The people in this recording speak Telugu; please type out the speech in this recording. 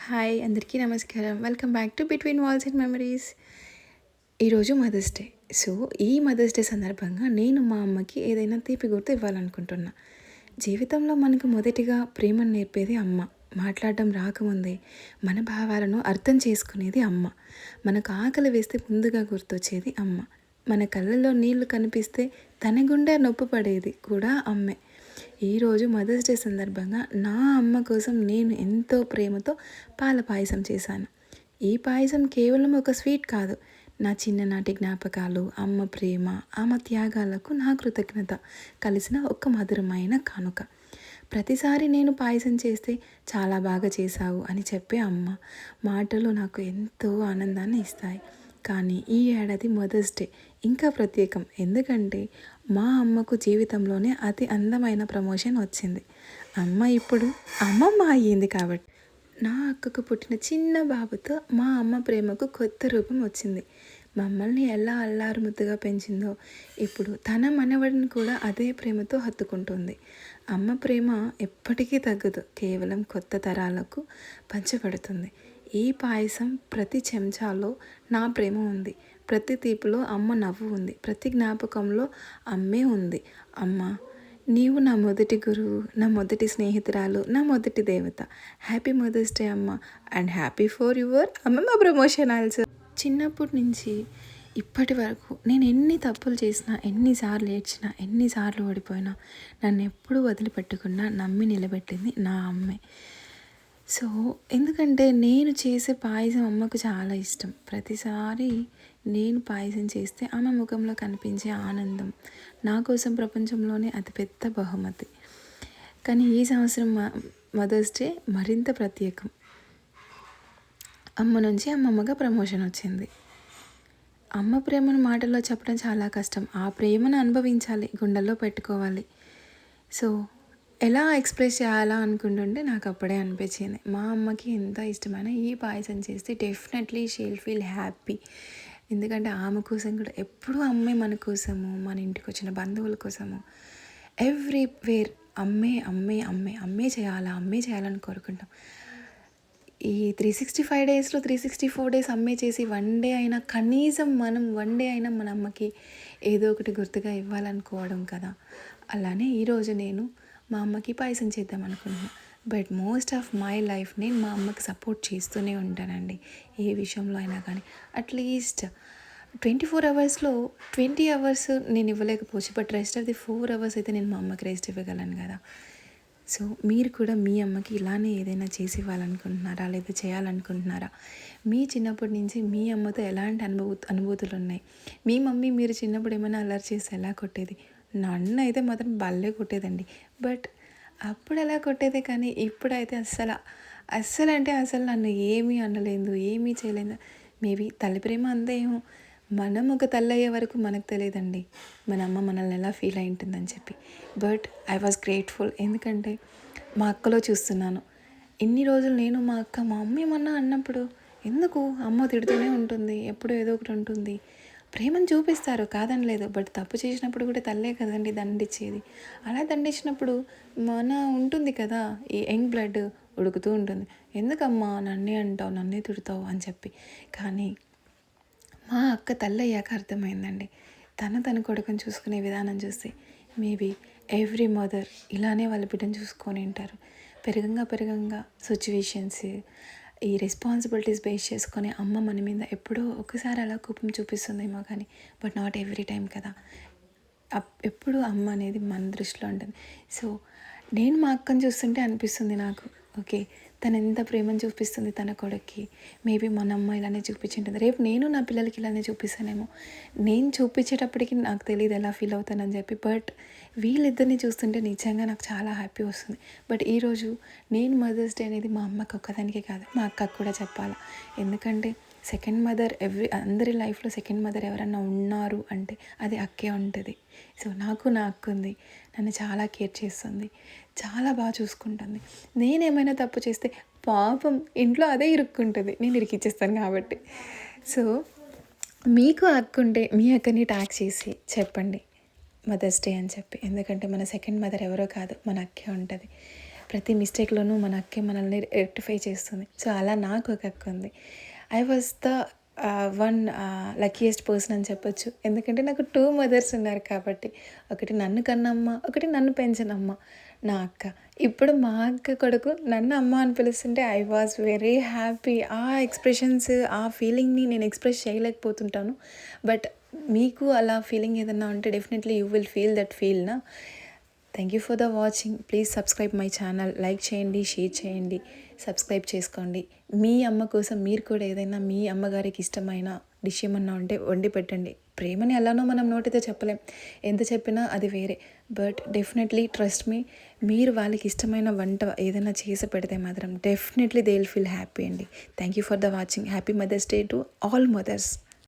హాయ్ అందరికీ నమస్కారం. Welcome back to between walls and memories. ఈరోజు మదర్స్ డే. సో ఈ మదర్స్ డే సందర్భంగా నేను మా అమ్మకి ఏదైనా తీపి గుర్తు ఇవ్వాలనుకుంటున్నా. జీవితంలో మనకు మొదటిగా ప్రేమను నేర్పేది అమ్మ. మాట్లాడడం రాకముందే మన భావాలను అర్థం చేసుకునేది అమ్మ. మనకు ఆకలి వేస్తే ముందుగా గుర్తొచ్చేది అమ్మ. మన కళ్ళల్లో నీళ్లు కనిపిస్తే తన గుండె నొప్పి పడేది కూడా అమ్మే. ఈరోజు మదర్స్ డే సందర్భంగా నా అమ్మ కోసం నేను ఎంతో ప్రేమతో పాల పాయసం చేశాను. ఈ పాయసం కేవలం ఒక స్వీట్ కాదు, నా చిన్ననాటి జ్ఞాపకాలు, అమ్మ ప్రేమ, ఆమె త్యాగాలకు నా కృతజ్ఞత కలిసిన ఒక మధురమైన కానుక. ప్రతిసారి నేను పాయసం చేస్తే చాలా బాగా చేశావు అని చెప్పే అమ్మ మాటలు నాకు ఎంతో ఆనందాన్ని ఇస్తాయి. కానీ ఈ ఏడాది మదర్స్ డే ఇంకా ప్రత్యేకం, ఎందుకంటే మా అమ్మకు జీవితంలోనే అతి అందమైన ప్రమోషన్ వచ్చింది. అమ్మ ఇప్పుడు అమ్మమ్మ అయ్యింది కాబట్టి నా అక్కకు పుట్టిన చిన్న బాబుతో మా అమ్మ ప్రేమకు కొత్త రూపం వచ్చింది. మమ్మల్ని ఎలా అల్లారు ముద్దుగా పెంచిందో ఇప్పుడు తన మనవడిని కూడా అదే ప్రేమతో హత్తుకుంటుంది. అమ్మ ప్రేమ ఎప్పటికీ తగ్గదు, కేవలం కొత్త తరాలకు పంచబడుతుంది. ఈ పాయసం ప్రతి చెంచాలో నా ప్రేమ ఉంది, ప్రతి తీపిలో అమ్మ నవ్వు ఉంది, ప్రతి జ్ఞాపకంలో అమ్మే ఉంది. అమ్మ, నీవు నా మొదటి గురువు, నా మొదటి స్నేహితురాలు, నా మొదటి దేవత. హ్యాపీ మదర్స్ డే అమ్మ, అండ్ హ్యాపీ ఫర్ యువర్ అమ్మమ్మ ప్రమోషన్ ఆల్సో. చిన్నప్పటి నుంచి ఇప్పటి వరకు నేను ఎన్ని తప్పులు చేసినా, ఎన్నిసార్లు ఏడ్చినా, ఎన్నిసార్లు ఓడిపోయినా నన్ను ఎప్పుడూ వదిలిపెట్టకుండా నమ్మి నిలబెట్టింది నా అమ్మే. సో ఎందుకంటే నేను చేసే పాయసం అమ్మకు చాలా ఇష్టం. ప్రతిసారి నేను పాయసం చేస్తే ఆమె ముఖంలో కనిపించే ఆనందం నా కోసం ప్రపంచంలోనే అతిపెద్ద బహుమతి. కానీ ఈ సంవత్సరం మదర్స్ డే మరింత ప్రత్యేకం. అమ్మ నుంచి అమ్మమ్మగా ప్రమోషన్ వచ్చింది. అమ్మ ప్రేమను మాటల్లో చెప్పడం చాలా కష్టం, ఆ ప్రేమను అనుభవించాలి, గుండెల్లో పెట్టుకోవాలి. సో ఎలా ఎక్స్ప్రెస్ చేయాలా అనుకుంటుంటే నాకు అప్పుడే అనిపించింది, మా అమ్మకి ఎంత ఇష్టమైన ఈ పాయసం చేస్తే డెఫినెట్లీ షీల్ ఫీల్ హ్యాపీ. ఎందుకంటే ఆమె కోసం కూడా ఎప్పుడూ అమ్మే మన కోసము, మన ఇంటికి వచ్చిన బంధువుల కోసము ఎవ్రీవేర్ అమ్మే అమ్మే అమ్మే అమ్మే చేయాలా, అమ్మే చేయాలని కోరుకుంటాం. ఈ 365 డేస్లో 364 డేస్ అమ్మే చేసి వన్ డే అయినా కనీసం వన్ డే అయినా మన అమ్మకి ఏదో ఒకటి గుర్తుగా ఇవ్వాలనుకోవడం కదా. అలానే ఈరోజు నేను మా అమ్మకి పాయసం చేద్దాం అనుకుంటున్నాను. But most of my life నేను మా అమ్మకి సపోర్ట్ చేస్తూనే ఉంటానండి, ఏ విషయంలో అయినా కానీ. అట్లీస్ట్ 24 అవర్స్లో 20 అవర్స్ నేను ఇవ్వలేకపోవచ్చు, but rest of the 4 hours అయితే నేను మా అమ్మకి రెస్ట్ ఇవ్వగలను కదా. సో మీరు కూడా మీ అమ్మకి ఇలానే ఏదైనా చేసి ఇవ్వాలనుకుంటున్నారా, లేదా చేయాలనుకుంటున్నారా? మీ చిన్నప్పటి నుంచి మీ అమ్మతో ఎలాంటి అనుభూతులు ఉన్నాయి? మీ మమ్మీ మీరు చిన్నప్పుడు ఏమైనా అల్లరి చేసి ఎలా కొట్టేది? నన్ను అయితే మాత్రం భలే కొట్టేదండి. బట్ అప్పుడు ఎలా కొట్టేదే, కానీ ఇప్పుడైతే అస్సలు అంటే అసలు నన్ను ఏమీ అనలేదు, ఏమీ చేయలేదు. మేబీ తల్లి ప్రేమ అంతే ఏమో. మనం ఒక తల్లి అయ్యే వరకు మనకు తెలియదండి మన అమ్మ మనల్ని ఎలా ఫీల్ అయి ఉంటుందని చెప్పి. బట్ ఐ వాజ్ గ్రేట్ఫుల్, ఎందుకంటే మా అక్కలో చూస్తున్నాను. ఇన్ని రోజులు నేను మా అక్క మా అమ్మ ఏమన్నా అన్నప్పుడు ఎందుకు అమ్మ తిడుతూనే ఉంటుంది, ఎప్పుడూ ఏదో ఒకటి ఉంటుంది. ప్రేమను చూపిస్తారు కాదనలేదు, బట్ తప్పు చేసినప్పుడు కూడా తల్లే కదండి దండించేది. అలా దండించినప్పుడు మన ఉంటుంది కదా, ఈ యంగ్ బ్లడ్ ఉడుకుతూ ఉంటుంది, ఎందుకమ్మా నన్నే అంటావు, నన్నే తిడతావు అని చెప్పి. కానీ మా అక్క తల్లయ్యాక అర్థమైందండి, తన కొడుకుని చూసుకునే విధానం చూస్తే మేబీ ఎవ్రీ మదర్ ఇలానే వాళ్ళ బిడ్డను చూసుకొని ఉంటారు. పెరగంగా సిచ్యువేషన్స్, ఈ రెస్పాన్సిబిలిటీస్ బేస్ చేసుకొని అమ్మ మన మీద ఎప్పుడో ఒకసారి అలా కోపం చూపిస్తుందేమో, కానీ బట్ నాట్ ఎవ్రీ టైం కదా. ఎప్పుడు అమ్మ అనేది మన దృష్టిలో ఉంటుంది. సో నేను మా అక్కని చూస్తుంటే అనిపిస్తుంది నాకు, ఓకే తను ఎంత ప్రేమను చూపిస్తుంది తన కొడుక్కి, మేబీ మన అమ్మ ఇలానే చూపించింటుంది, రేపు నేను నా పిల్లలకి ఇలానే చూపిస్తానేమో. నేను చూపించేటప్పటికి నాకు తెలియదు ఎలా ఫీల్ అవుతానని చెప్పి, బట్ వీళ్ళిద్దరిని చూస్తుంటే నిజంగా నాకు చాలా హ్యాపీ వస్తుంది. బట్ ఈరోజు నేను మదర్స్ డే అనేది మా అమ్మకి ఒక్కదానికే కాదు, మా అక్కకు కూడా చెప్పాలా. ఎందుకంటే సెకండ్ మదర్ అందరి లైఫ్లో సెకండ్ మదర్ ఎవరన్నా ఉన్నారు అంటే అది అక్కే ఉంటుంది. సో నాకు నా అక్క ఉంది, నన్ను చాలా కేర్ చేస్తుంది, చాలా బాగా చూసుకుంటుంది. నేనేమైనా తప్పు చేస్తే పాపం ఇంట్లో అదే ఇరుక్కుంటుంది, నేను ఇరికిచ్చేస్తాను కాబట్టి. సో మీకు అక్క ఉంటే మీ అక్కని ట్యాగ్ చేసి చెప్పండి మదర్స్ డే అని చెప్పి, ఎందుకంటే మన సెకండ్ మదర్ ఎవరో కాదు, మన అక్కే ఉంటుంది. ప్రతి మిస్టేక్లోనూ మన అక్కే మనల్ని రెక్టిఫై చేస్తుంది. సో అలా నాకు ఒక అక్క ఉంది. I was the one luckiest person అని చెప్పొచ్చు. ఎందుకంటే నాకు 2 మదర్స్ ఉన్నారు కాబట్టి. ఒకటి నన్ను కన్నమ్మ, ఒకటి నన్ను పెంచినమ్మ నా అక్క. ఇప్పుడు మా అక్క కొడుకు నన్ను అమ్మ అని పిలుస్తుంటే ఐ వాజ్ వెరీ హ్యాపీ. ఆ ఎక్స్‌ప్రెషన్స్, ఆ ఫీలింగ్‌ని నేను ఎక్స్‌ప్రెస్ చేయలేకపోతుంటాను. బట్ మీకు అలా ఫీలింగ్ ఏదన్నా ఉంటే definitely you will feel that ఫీల్‌నా. Thank you for the watching. Please subscribe my channel. Like చేయండి, షేర్ చేయండి, సబ్స్క్రైబ్ చేసుకోండి. మీ అమ్మ కోసం మీరు కూడా ఏదైనా మీ అమ్మగారికి ఇష్టమైన డిష్ ఏమన్నా ఉంటే వండి పెట్టండి. ప్రేమని ఎలానో మనం నోటితో చెప్పలేం, ఎంత చెప్పినా అది వేరే. బట్ డెఫినెట్లీ ట్రస్ట్ మీ, మీరు వాళ్ళకి ఇష్టమైన వంట ఏదైనా చేసి పెడితే మాత్రం definitely they will feel happy అండి. Thank you for the watching. Happy mother's day to all mothers.